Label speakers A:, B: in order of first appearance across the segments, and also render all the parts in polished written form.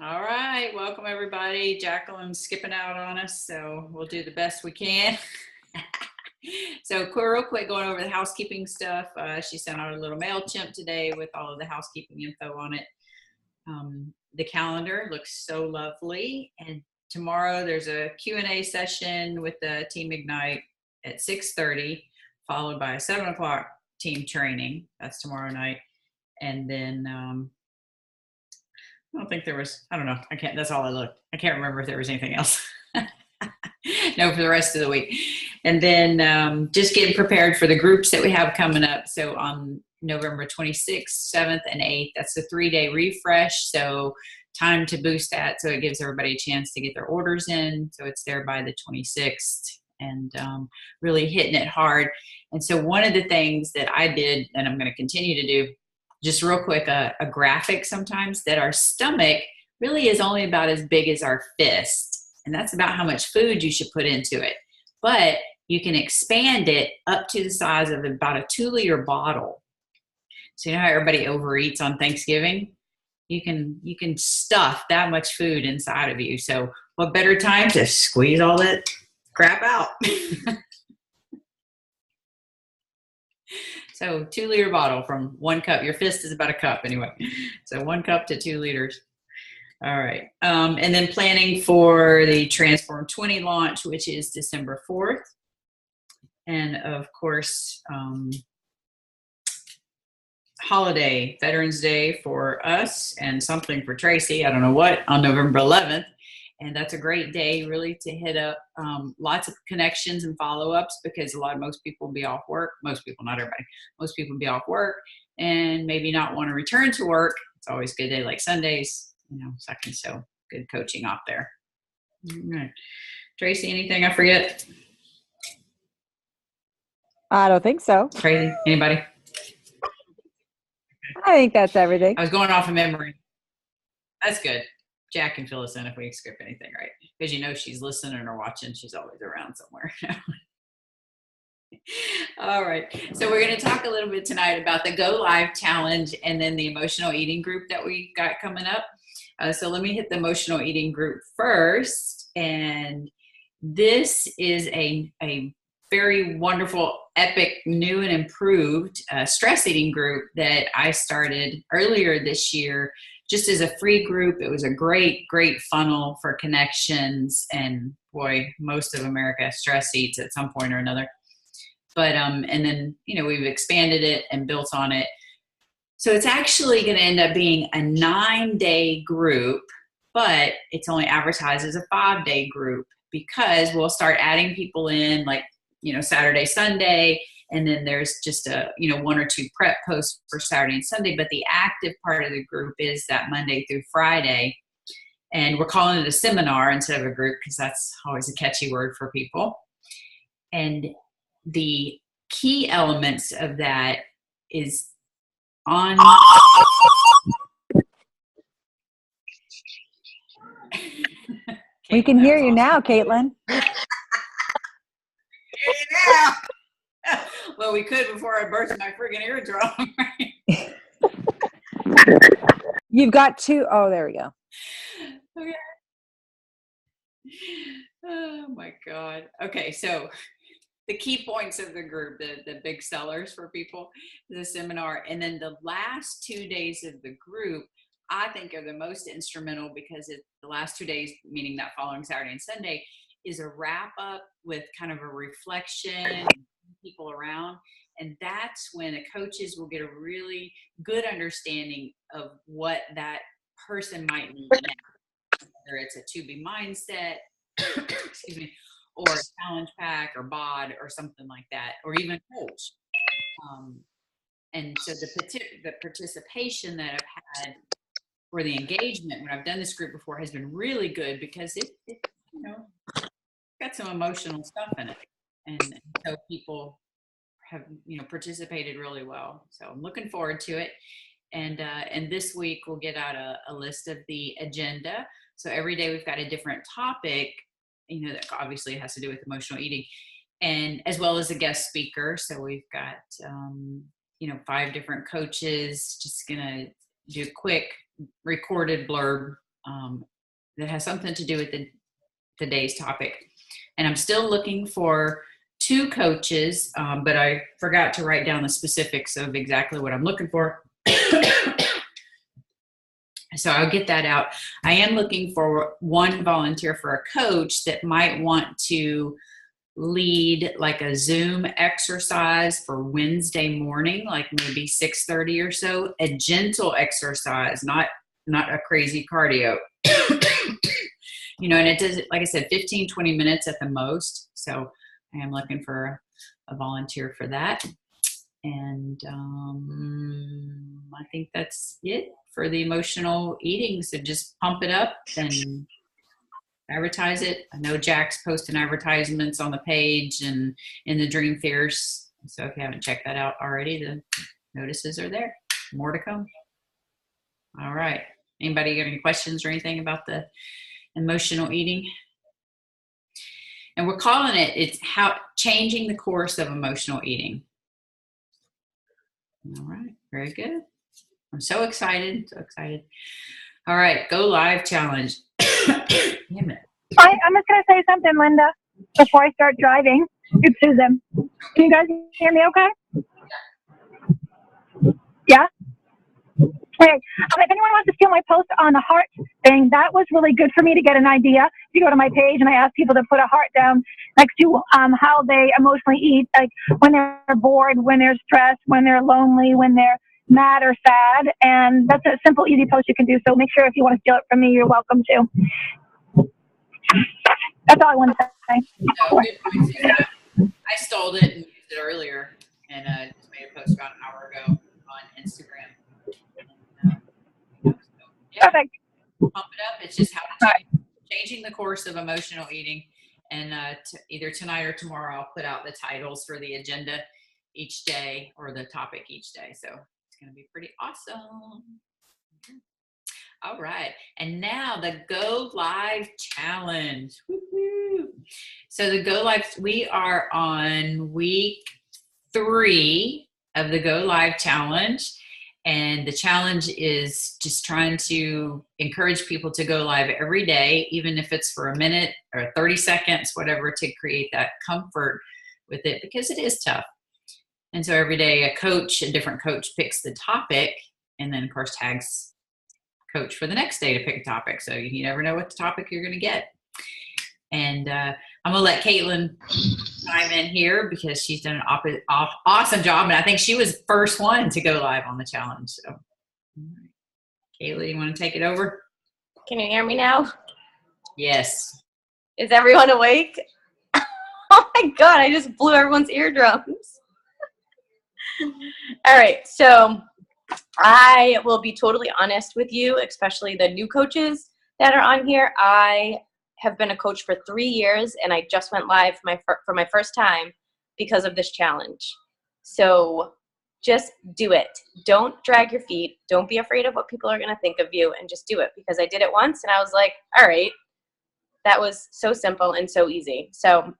A: All right, welcome everybody. Jacqueline's skipping out on us, so we'll do the best we can. So real quick, going over the housekeeping stuff. She sent out a little MailChimp today with all of the housekeeping info on it. The calendar looks so lovely. And tomorrow there's a Q&A session with the Team Ignite at 6:30, followed by a 7 o'clock team training. That's tomorrow night. And then I don't think there was, I don't know. That's all I looked. I can't remember if there was anything else. No, for the rest of the week. And then just getting prepared for the groups that we have coming up. So on November 26th, 7th, and 8th, that's the 3-day refresh. So time to boost that. So it gives everybody a chance to get their orders in. So it's there by the 26th and really hitting it hard. And so one of the things that I did, and I'm going to continue to do, just real quick, a graphic sometimes, that our stomach really is only about as big as our fist. And that's about how much food you should put into it. But you can expand it up to the size of about a 2-liter bottle. So you know how everybody overeats on Thanksgiving? You can stuff that much food inside of you. So what better time to squeeze all that crap out? So 2-liter bottle from 1 cup. Your fist is about a cup anyway. So 1 cup to 2 liters. All right. And then planning for the Transform 20 launch, which is December 4th. And of course, holiday, Veterans Day for us and something for Tracy, I don't know what, on November 11th. And that's a great day really to hit up lots of connections and follow-ups, because most people will be off work. Most people, not everybody. Most people will be off work and maybe not want to return to work. It's always a good day like Sundays. Second, so good coaching off there. All right. Tracy, anything I forget?
B: I don't think so.
A: Crazy? Anybody?
B: I think that's everything.
A: I was going off of memory. That's good. Jack can fill us in if we skip anything, right? Because she's listening or watching. She's always around somewhere. All right. So we're going to talk a little bit tonight about the Go Live Challenge and then the emotional eating group that we got coming up. So let me hit the emotional eating group first. And this is a very wonderful, epic, new and improved stress eating group that I started earlier this year, just as a free group. It was a great, great funnel for connections. And boy, most of America stress eats at some point or another. But, and then, we've expanded it and built on it. So it's actually going to end up being a 9-day group, but it's only advertised as a 5-day group, because we'll start adding people in like, Saturday, Sunday, and then there's just 1 or 2 prep posts for Saturday and Sunday. But the active part of the group is that Monday through Friday. And we're calling it a seminar instead of a group, because that's always a catchy word for people. And the key elements of that is on.
B: We can hear you now, Katelyn.
A: Yeah. Well, we could before I burst my friggin' eardrum.
B: You've got 2. Oh, there we go.
A: Okay. Oh my God. Okay, so the key points of the group, the big sellers for people, the seminar, and then the last 2 days of the group, I think are the most instrumental, because the last 2 days, meaning that following Saturday and Sunday, is a wrap up with kind of a reflection, people around. And that's when the coaches will get a really good understanding of what that person might need now. Whether it's a to-be mindset, excuse me, or a challenge pack or bod or something like that, or even coach. And so the participation that I've had, or the engagement when I've done this group before, has been really good, because it got some emotional stuff in it. And so people have, participated really well. So I'm looking forward to it. And this week we'll get out a list of the agenda. So every day we've got a different topic, that obviously has to do with emotional eating, and as well as a guest speaker. So we've got, 5 different coaches, just going to do a quick recorded blurb that has something to do with today's topic. And I'm still looking for 2 coaches, but I forgot to write down the specifics of exactly what I'm looking for. So I'll get that out. I am looking for 1 volunteer for a coach that might want to lead like a Zoom exercise for Wednesday morning, like maybe 6:30 or so, a gentle exercise, not a crazy cardio. And it does, like I said, 15, 20 minutes at the most. So I am looking for a volunteer for that. And I think that's it for the emotional eating. So just pump it up and advertise it. I know Jack's posting advertisements on the page and in the Dream Fairs. So if you haven't checked that out already, the notices are there. More to come. All right. Anybody got any questions or anything about the emotional eating? And we're calling it's how changing the course of emotional eating. All right. Very good. I'm so excited. So excited. All right. Go live challenge. Damn it.
C: I'm just going to say something, Linda, before I start driving. It's Susan. Can you guys hear me okay? Yeah? Okay. If anyone wants to steal my post on the heart thing, that was really good for me to get an idea. If you go to my page and I ask people to put a heart down next to how they emotionally eat, like when they're bored, when they're stressed, when they're lonely, when they're mad or sad. And that's a simple, easy post you can do. So make sure if you want to steal it from me, you're welcome to. That's all I want to say.
A: No, good point, Susan. I stole it and used it earlier and just made a post about an hour ago on Instagram. So, yeah,
C: Perfect.
A: pump it up. It's just how to changing the course of emotional eating. And either tonight or tomorrow, I'll put out the titles for the agenda each day or the topic each day. So it's going to be pretty awesome. All right. And now the Go Live Challenge. Woo-hoo. So the Go Live, we are on week 3 of the Go Live Challenge. And the challenge is just trying to encourage people to go live every day, even if it's for a minute or 30 seconds, whatever, to create that comfort with it, because it is tough. And so every day a different coach picks the topic and then of course tags coach for the next day to pick a topic. So you never know what the topic you're going to get. And I'm going to let Katelyn chime in here because she's done an awesome job. And I think she was the first one to go live on the challenge. So, Kaylee, you want to take it over?
D: Can you hear me now?
A: Yes.
D: Is everyone awake? Oh my God, I just blew everyone's eardrums. All right, so I will be totally honest with you, especially the new coaches that are on here. I have been a coach for 3 years, and I just went live for my first time because of this challenge. So just do it. Don't drag your feet. Don't be afraid of what people are going to think of you, and just do it, because I did it once and I was like, all right, that was so simple and so easy. So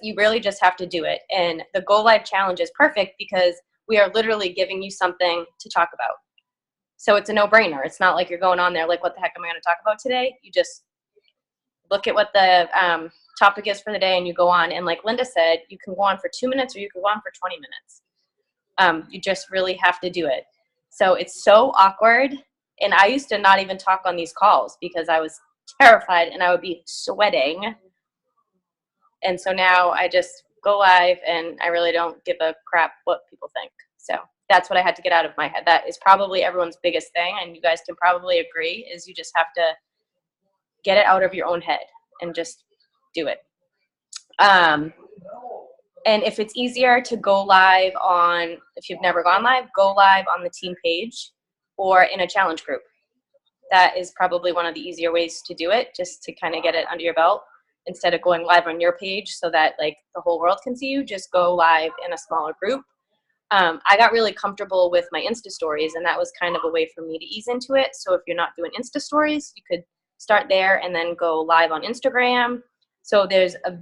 D: you really just have to do it. And the Go Live Challenge is perfect because we are literally giving you something to talk about. So it's a no-brainer. It's not like you're going on there like, what the heck am I going to talk about today? You just look at what the topic is for the day and you go on. And like Linda said, you can go on for 2 minutes or you can go on for 20 minutes. You just really have to do it. So it's so awkward. And I used to not even talk on these calls because I was terrified and I would be sweating. And so now I just go live and I really don't give a crap what people think. So that's what I had to get out of my head. That is probably everyone's biggest thing. And you guys can probably agree, is you just have to get it out of your own head and just do it. And if it's easier to go live if you've never gone live, go live on the team page or in a challenge group. That is probably one of the easier ways to do it, just to kind of get it under your belt. Instead of going live on your page so that like the whole world can see you, just go live in a smaller group. I got really comfortable with my Insta stories, and that was kind of a way for me to ease into it. So if you're not doing Insta stories, you could start there and then go live on Instagram. So there's a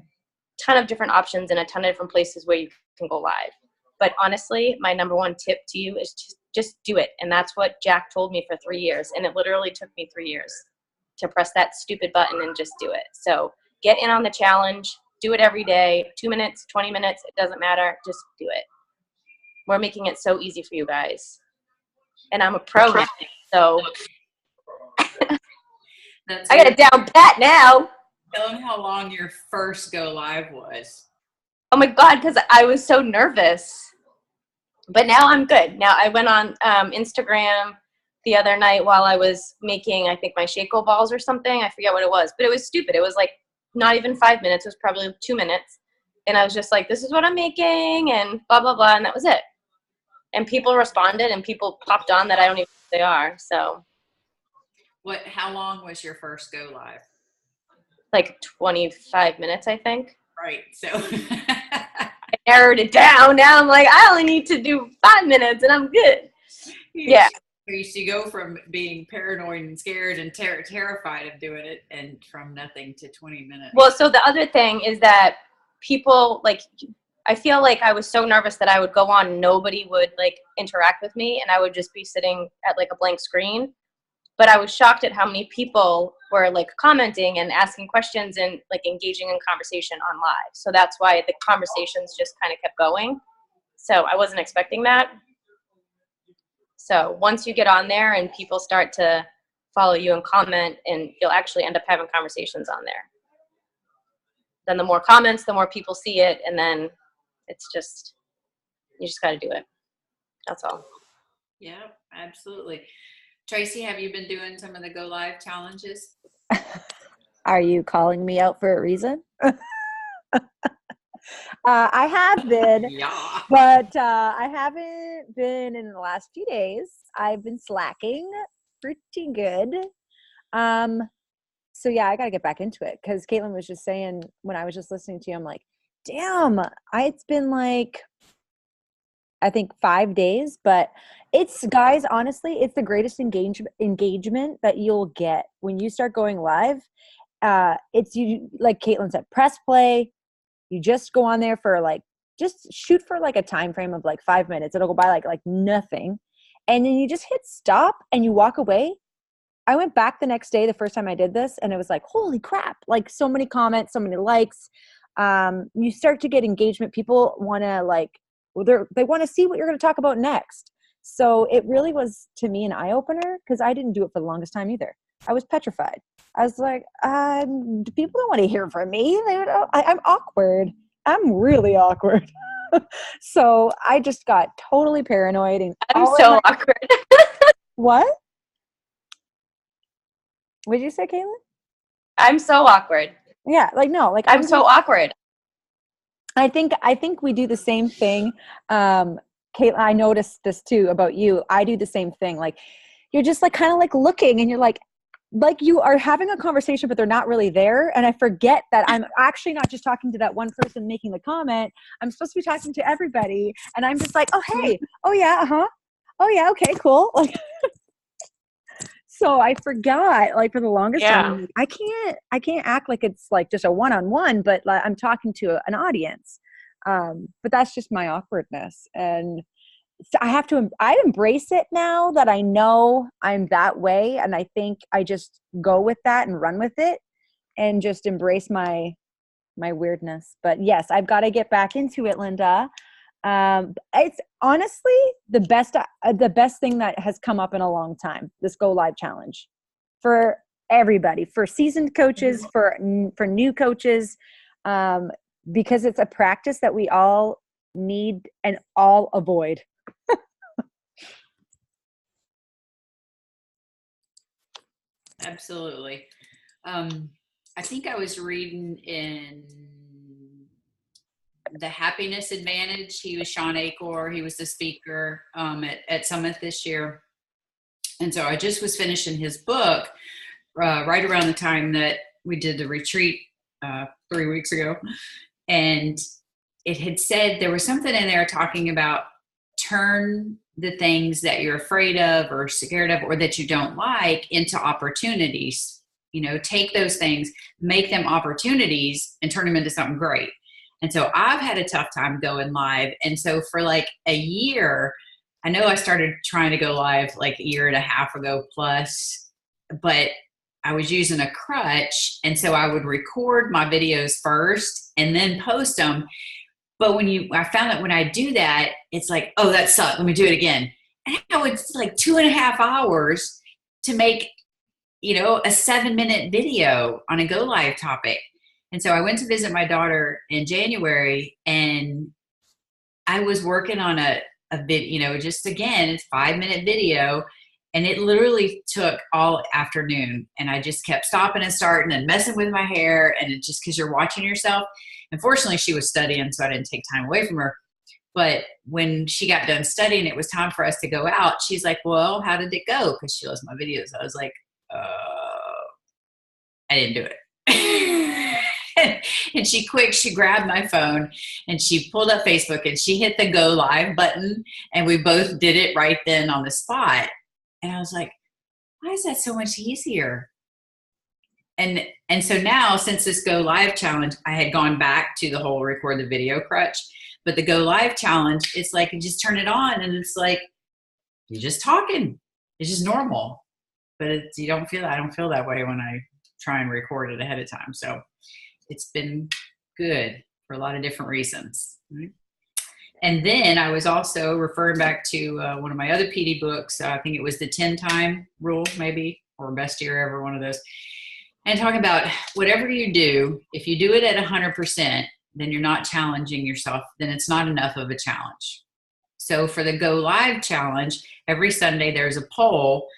D: ton of different options and a ton of different places where you can go live. But honestly, my number one tip to you is just do it. And that's what Jack told me for 3 years. And it literally took me 3 years to press that stupid button and just do it. So get in on the challenge, do it every day, 2 minutes, 20 minutes, it doesn't matter, just do it. We're making it so easy for you guys. And I'm a pro now, so
A: That's
D: I got it down pat now.
A: Tell them how long your first go live was.
D: Oh my God, because I was so nervous. But now I'm good. Now I went on Instagram the other night while I was making, I think, my Shaco balls or something. I forget what it was, but it was stupid. It was like not even 5 minutes. It was probably 2 minutes. And I was just like, this is what I'm making and blah, blah, blah. And that was it. And people responded and people popped on that I don't even know who they are. So.
A: How long was your first go live?
D: Like 25 minutes, I think.
A: Right. So
D: I narrowed it down. Now I'm like, I only need to do 5 minutes and I'm good. Yeah.
A: You used to go from being paranoid and scared and terrified of doing it, and from nothing to 20 minutes.
D: Well, so the other thing is that people, like, I feel like I was so nervous that I would go on and nobody would, like, interact with me, and I would just be sitting at, like, a blank screen. But I was shocked at how many people were, like, commenting and asking questions and, like, engaging in conversation on live. So that's why the conversations just kind of kept going. So I wasn't expecting that. So once you get on there and people start to follow you and comment, and you'll actually end up having conversations on there. Then the more comments, the more people see it, and then it's just, you just got to do it. That's all.
A: Yeah, absolutely. Tracy, have you been doing some of the Go Live challenges?
B: Are you calling me out for a reason? I have been,
A: Yeah.
B: but I haven't been in the last few days. I've been slacking pretty good. So yeah, I got to get back into it, because Katelyn was just saying when I was just listening to you, I'm like, damn, it's been like, I think 5 days, but it's, guys, honestly, it's the greatest engagement that you'll get when you start going live. It's, you, like Katelyn said, press play. You just go on there for like, just shoot for like a time frame of like 5 minutes. It'll go by like nothing. And then you just hit stop and you walk away. I went back the next day, the first time I did this, and it was like, holy crap, like so many comments, so many likes. You start to get engagement. People want to like, they want to see what you're going to talk about next. So it really was, to me, an eye-opener, because I didn't do it for the longest time either. I was petrified. I was like, people don't want to hear from me. I'm awkward. I'm really awkward. So I just got totally paranoid. And
D: I'm so awkward.
B: What? What did you say, Katelyn?
D: I'm so awkward.
B: Yeah, like, no, like
D: I'm so awkward.
B: I think we do the same thing. Katelyn, I noticed this too about you. I do the same thing. Like, you're just like kind of like looking, and you're like you are having a conversation, but they're not really there. And I forget that I'm actually not just talking to that one person making the comment. I'm supposed to be talking to everybody. And I'm just like, oh, hey, oh yeah, uh-huh. Oh yeah, okay, cool. Like, so I forgot, like, for the longest time, I can't act like it's like just a one-on-one, but like I'm talking to an audience. But that's just my awkwardness. And so I embrace it now that I know I'm that way. And I think I just go with that and run with it and just embrace my weirdness. But yes, I've got to get back into it, Linda. It's honestly the best thing that has come up in a long time, this Go Live challenge, for everybody, for seasoned coaches, for new coaches, because it's a practice that we all need and all avoid.
A: Absolutely. I think I was reading in The Happiness Advantage. He was Sean Acor. He was the speaker at Summit this year. And so I just was finishing his book right around the time that we did the retreat 3 weeks ago. And it had said, there was something in there talking about turn the things that you're afraid of or scared of or that you don't like into opportunities. You know, take those things, make them opportunities, and turn them into something great. And so I've had a tough time going live. And so for like a year, I know I started trying to go live like a year and a half ago plus, but I was using a crutch. And so I would record my videos first and then post them. But I found that when I do that, it's like, oh, that sucked. Let me do it again. And now it's like 2.5 hours to make, a 7-minute video on a go live topic. And so I went to visit my daughter in January, and I was working on a bit, just again, it's 5-minute video. And it literally took all afternoon. And I just kept stopping and starting and messing with my hair. And it just, because you're watching yourself. Unfortunately, she was studying, so I didn't take time away from her. But when she got done studying, it was time for us to go out. She's like, well, how did it go? Because she loves my videos. I was like, I didn't do it. And she grabbed my phone and she pulled up Facebook and she hit the go live button. And we both did it right then on the spot. And I was like, why is that so much easier? And so now, since this Go Live challenge, I had gone back to the whole record the video crutch. But the Go Live challenge, it's like you just turn it on and it's like you're just talking. It's just normal. But I don't feel that way when I try and record it ahead of time. So it's been good for a lot of different reasons. Right? And then I was also referring back to one of my other PD books. I think it was the 10-time rule, maybe, or best year ever, one of those. And talking about whatever you do, if you do it at 100%, then you're not challenging yourself. Then it's not enough of a challenge. So for the Go Live challenge, every Sunday there's a poll,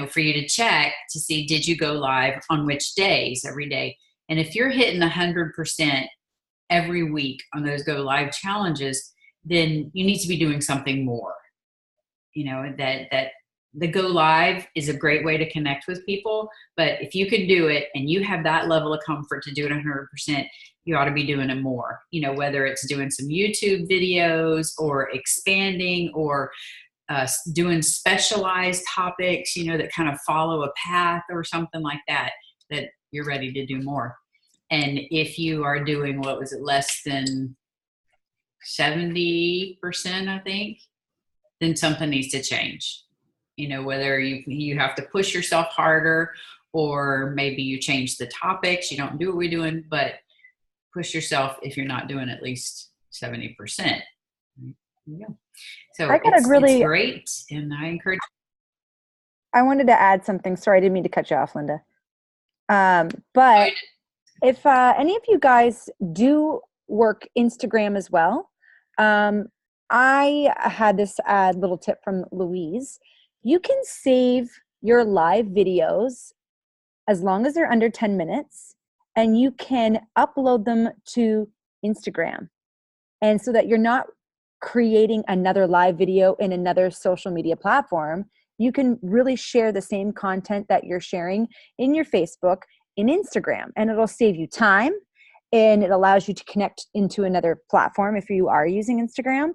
A: for you to check to see, did you go live on which days every day? And if you're hitting 100% every week on those Go Live challenges, then you need to be doing something more. That the Go Live is a great way to connect with people, but if you can do it and you have that level of comfort to do it 100%, you ought to be doing it more, whether it's doing some YouTube videos or expanding or doing specialized topics, that kind of follow a path or something like that you're ready to do more. And if you are doing, less than 70%, I think, then something needs to change. Whether you have to push yourself harder, or maybe you change the topics, you don't do what we're doing, but push yourself if you're not doing at least 70%. Yeah. So it's great, and I encourage.
B: I wanted to add something. Sorry, I didn't mean to cut you off, Linda. But if any of you guys do work Instagram as well, I had this little tip from Louise. You can save your live videos as long as they're under 10 minutes, and you can upload them to Instagram. And so that you're not creating another live video in another social media platform, you can really share the same content that you're sharing in your Facebook in Instagram, and it'll save you time, and it allows you to connect into another platform if you are using Instagram.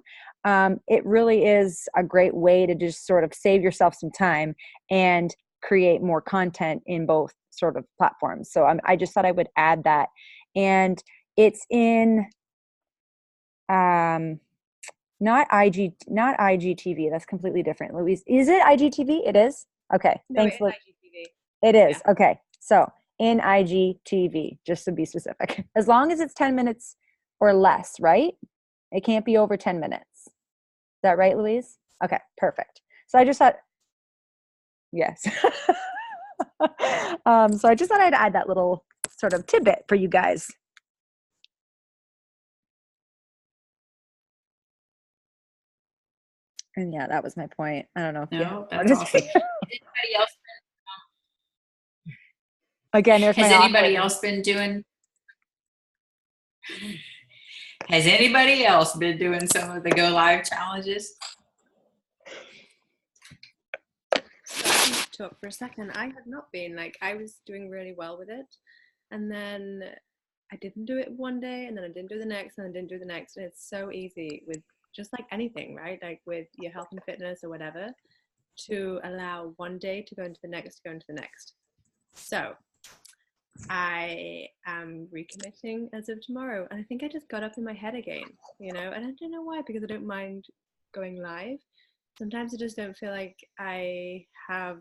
B: It really is a great way to just sort of save yourself some time and create more content in both sort of platforms. So I just thought I would add that. And it's in not IGTV. That's completely different. Louise, is it IGTV? It is? Okay.
E: No,
B: thanks.
E: it's IGTV.
B: It is.
E: Yeah.
B: Okay. So in IGTV, just to be specific, as long as it's 10 minutes or less, right? It can't be over 10 minutes. Is that right, Louise? Okay, perfect. So I just thought, yes. So I just thought I'd add that little sort of tidbit for you guys. And yeah, that was my point. I don't know.
A: No, that's awesome. Anybody else?
B: Again, there's
A: Has anybody else been doing? Has anybody else been doing some of the Go Live challenges?
E: So I can talk for a second. I have not been. I was doing really well with it, and then I didn't do it one day, and then I didn't do the next, and I didn't do the next. And it's so easy with just like anything, right? Like with your health and fitness or whatever, to allow one day to go into the next, go into the next. So I am recommitting as of tomorrow, and I think I just got up in my head again, and I don't know why, because I don't mind going live, sometimes I just don't feel like I have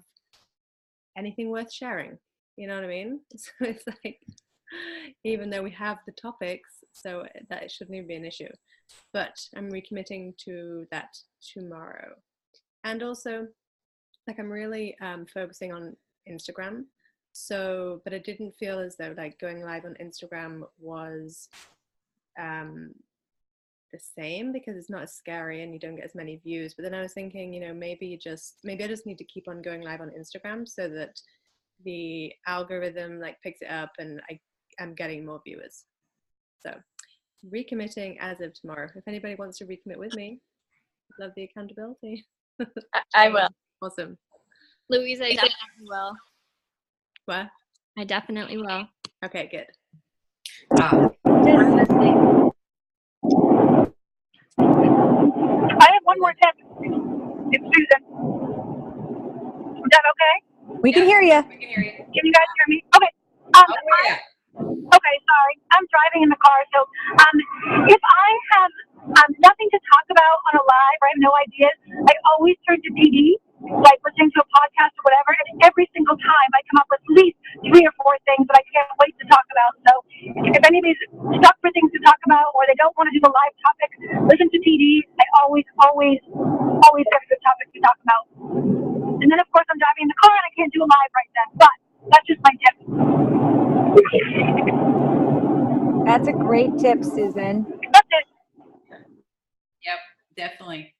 E: anything worth sharing. You know what I mean? So it's like, even though we have the topics, so that it shouldn't even be an issue. But I'm recommitting to that tomorrow. And also, like, I'm really focusing on Instagram. So, but I didn't feel as though like going live on Instagram was the same, because it's not as scary and you don't get as many views. But then I was thinking, you know, maybe I just need to keep on going live on Instagram so that the algorithm like picks it up and I'm getting more viewers. So recommitting as of tomorrow. If anybody wants to recommit with me, love the accountability.
D: I will.
E: Awesome.
F: Louise, I definitely will.
E: What?
F: I definitely will.
E: Okay, good.
C: I have one more tip. It's Susan. Is that okay?
B: We can hear you.
A: We can hear you.
C: Can you guys hear me? Okay.
A: Oh, yeah.
C: Okay, sorry. I'm driving in the car, so if I have nothing to talk about on a live or I have no ideas, I always turn to PD, like listening to a podcast or whatever, and every single time I come up with at least 3 or 4 things that I can't wait to talk about. So if anybody's stuck for things to talk about or they don't want to do the live topic, listen to PD. I always have a good topic to talk about. And then, of course, I'm driving in the car and I can't do a live right then, but that's just my tip.
B: That's a great tip, Susan.
C: That's it.
A: Yep, definitely.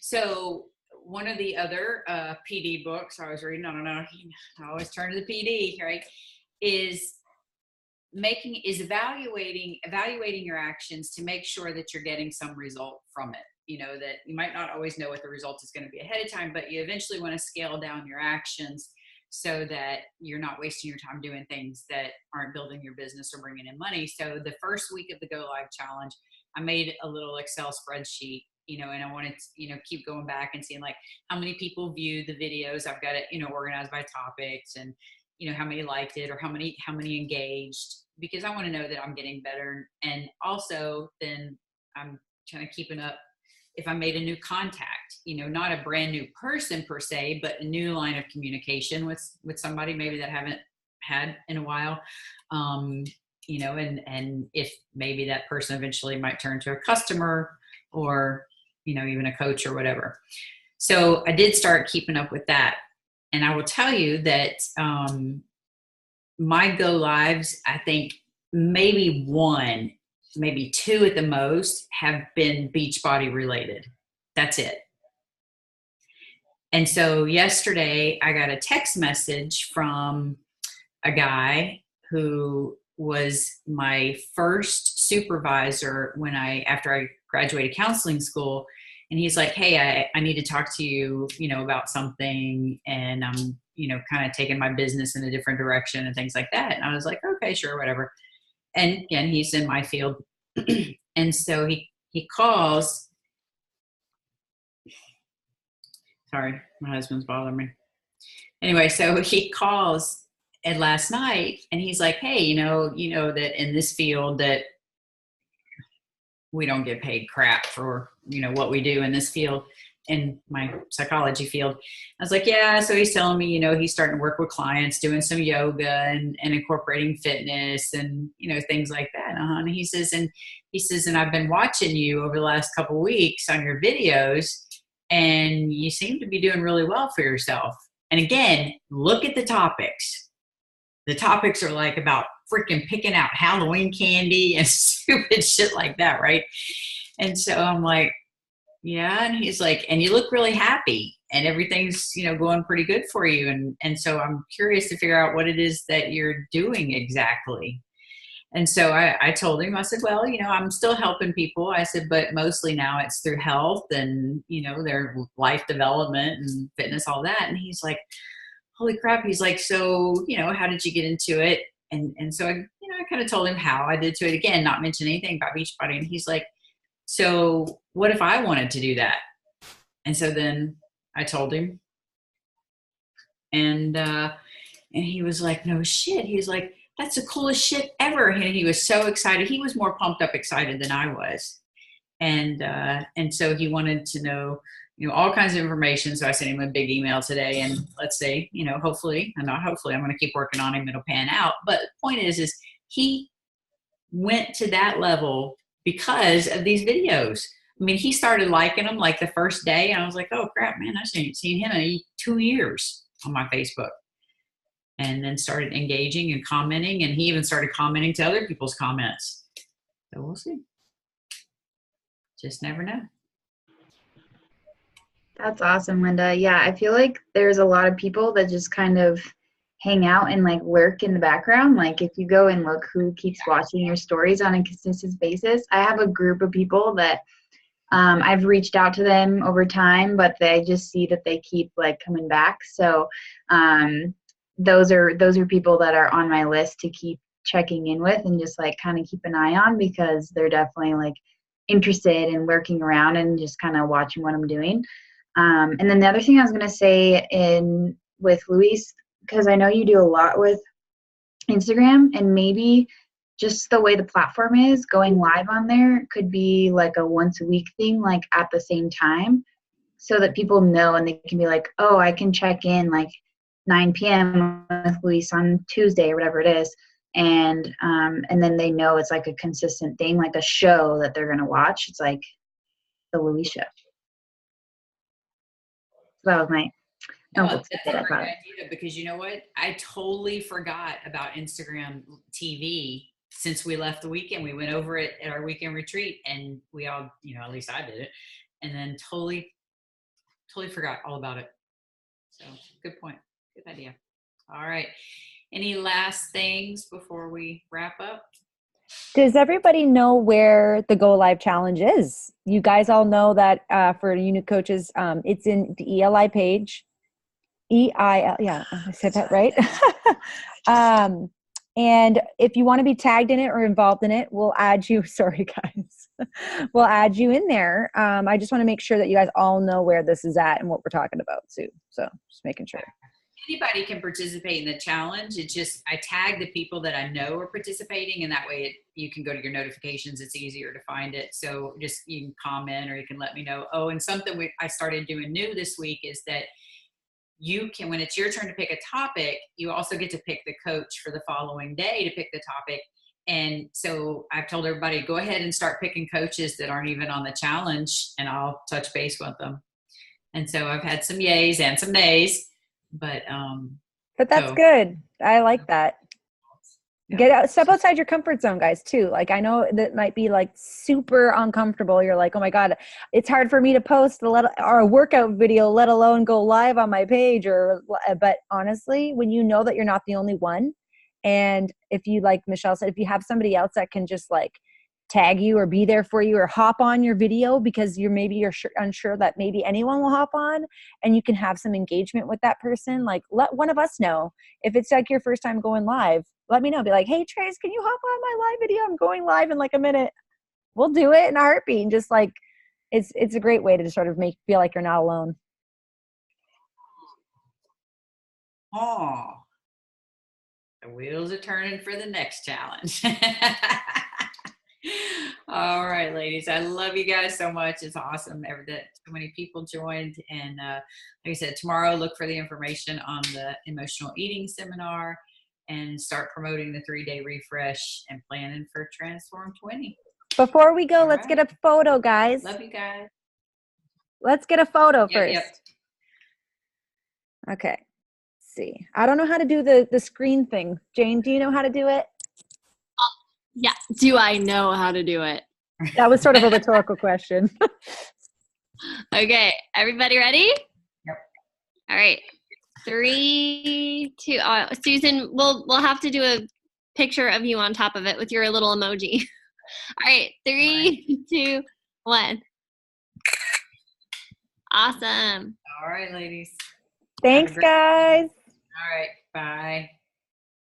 A: So one of the other PD books I was reading, I don't know, I always turn to the PD, right? Is evaluating your actions to make sure that you're getting some result from it. You know, that you might not always know what the result is going to be ahead of time, but you eventually want to scale down your actions so that you're not wasting your time doing things that aren't building your business or bringing in money. So the first week of the Go Live Challenge, I made a little Excel spreadsheet, you know, and I wanted to, you know, keep going back and seeing like how many people viewed the videos. I've got it, you know, organized by topics, and, you know, how many liked it or how many engaged, because I want to know that I'm getting better. And also then I'm kind of keeping up if I made a new contact, you know, not a brand new person per se, but a new line of communication with somebody maybe that I haven't had in a while, you know, and if maybe that person eventually might turn to a customer or, you know, even a coach or whatever. So I did start keeping up with that. And I will tell you that my go lives, I think maybe 1, maybe 2 at the most have been Beachbody related. That's it. And so yesterday I got a text message from a guy who was my first supervisor after I graduated counseling school. And he's like, hey, I need to talk to you, you know, about something. And I'm, you know, kind of taking my business in a different direction and things like that. And I was like, okay, sure, whatever. And again, he's in my field. And so he calls. Sorry, my husband's bothering me. Anyway, so he calls and last night and he's like, hey, you know that in this field that we don't get paid crap for, you know, what we do in this field, in my psychology field. I was like, yeah. So he's telling me, you know, he's starting to work with clients, doing some yoga and incorporating fitness and, you know, things like that. And he says, and I've been watching you over the last couple of weeks on your videos, and you seem to be doing really well for yourself. And again, look at the topics. The topics are like about freaking picking out Halloween candy and stupid shit like that, right? And so I'm like, yeah. And he's like, and you look really happy and everything's, you know, going pretty good for you. And so I'm curious to figure out what it is that you're doing exactly. And so I told him, I said, well, you know, I'm still helping people. I said, but mostly now it's through health and, you know, their life development and fitness, all that. And he's like, holy crap. He's like, so, you know, how did you get into it? And so I, you know, I kind of told him how I did to it, again, not mention anything about Beachbody. And he's like, so what if I wanted to do that? And so then I told him, and he was like, no shit. He's like, that's the coolest shit ever. And he was so excited. He was more pumped up excited than I was. And so he wanted to know, all kinds of information. So I sent him a big email today, and let's say, hopefully, and not hopefully, I'm going to keep working on him. It'll pan out. But the point is he went to that level because of these videos. I mean, he started liking them like the first day, and I was like, oh crap, man, I haven't seen him in 2 years on my Facebook. And then started engaging and commenting, and he even started commenting to other people's comments. So we'll see. Just never know.
G: That's awesome, Linda. Yeah, I feel like there's a lot of people that just kind of hang out and like lurk in the background. Like if you go and look who keeps watching your stories on a consistent basis, I have a group of people that I've reached out to them over time, but they just see that they keep like coming back. So those are people that are on my list to keep checking in with and just like kind of keep an eye on, because they're definitely like interested in lurking around and just kind of watching what I'm doing. And then the other thing I was going to say with Luis, because I know you do a lot with Instagram, and maybe just the way the platform is, going live on there could be like a once a week thing, like at the same time, so that people know and they can be like, oh, I can check in like 9 p.m. with Luis on Tuesday or whatever it is. And then they know it's like a consistent thing, like a show that they're going to watch. It's like the Luis show. So that was my
A: That's a great idea, because you know what? I totally forgot about Instagram TV since we left the weekend. We went over it at our weekend retreat, and we all, at least I did it, and then totally forgot all about it. So good point. Good idea. All right. Any last things before we wrap up?
B: Does everybody know where the Go Live Challenge is? You guys all know that for unit coaches, it's in the ELI page. EIL, yeah, I said that right. And if you want to be tagged in it or involved in it, we'll add you. Sorry, guys. We'll add you in there. I just want to make sure that you guys all know where this is at and what we're talking about too. So just making sure.
A: Anybody can participate in the challenge. It's just I tag the people that I know are participating, and that way you can go to your notifications. It's easier to find it. So just you can comment, or you can let me know. Oh, and something I started doing new this week is that you can, when it's your turn to pick a topic, you also get to pick the coach for the following day to pick the topic. And so I've told everybody, go ahead and start picking coaches that aren't even on the challenge, and I'll touch base with them. And so I've had some yays and some nays. But
B: that's good. I like that. Yeah. Step outside your comfort zone, guys, too. Like, I know that might be like super uncomfortable. You're like, oh my God, it's hard for me to post a workout video, let alone go live on my page. But honestly, when you know that you're not the only one, and if you, like Michelle said, if you have somebody else that can just like tag you or be there for you or hop on your video because you're unsure that maybe anyone will hop on, and you can have some engagement with that person, like let one of us know. If it's like your first time going live, let me know. Be like, hey Trace, can you hop on my live video? I'm going live in like a minute. We'll do it in a heartbeat. And just like it's a great way to sort of feel like you're not alone.
A: Oh, the wheels are turning for the next challenge. All right, ladies. I love you guys so much. It's awesome that so many people joined. And like I said, tomorrow, look for the information on the emotional eating seminar and start promoting the 3-day refresh and planning for Transform 20.
B: Before we go, let's get a photo, guys.
A: Love you guys.
B: Let's get a photo first.
A: Yep.
B: Okay. Let's see. I don't know how to do the screen thing. Jane, do you know how to do it?
F: Yeah. Do I know how to do it?
B: That was sort of a rhetorical question.
F: Okay. Everybody ready?
A: Yep.
F: All right. 3, 2. Susan, we'll have to do a picture of you on top of it with your little emoji. All right. 3, 2, 1. Awesome.
A: All right, ladies.
B: Thanks, guys.
A: All right. Bye.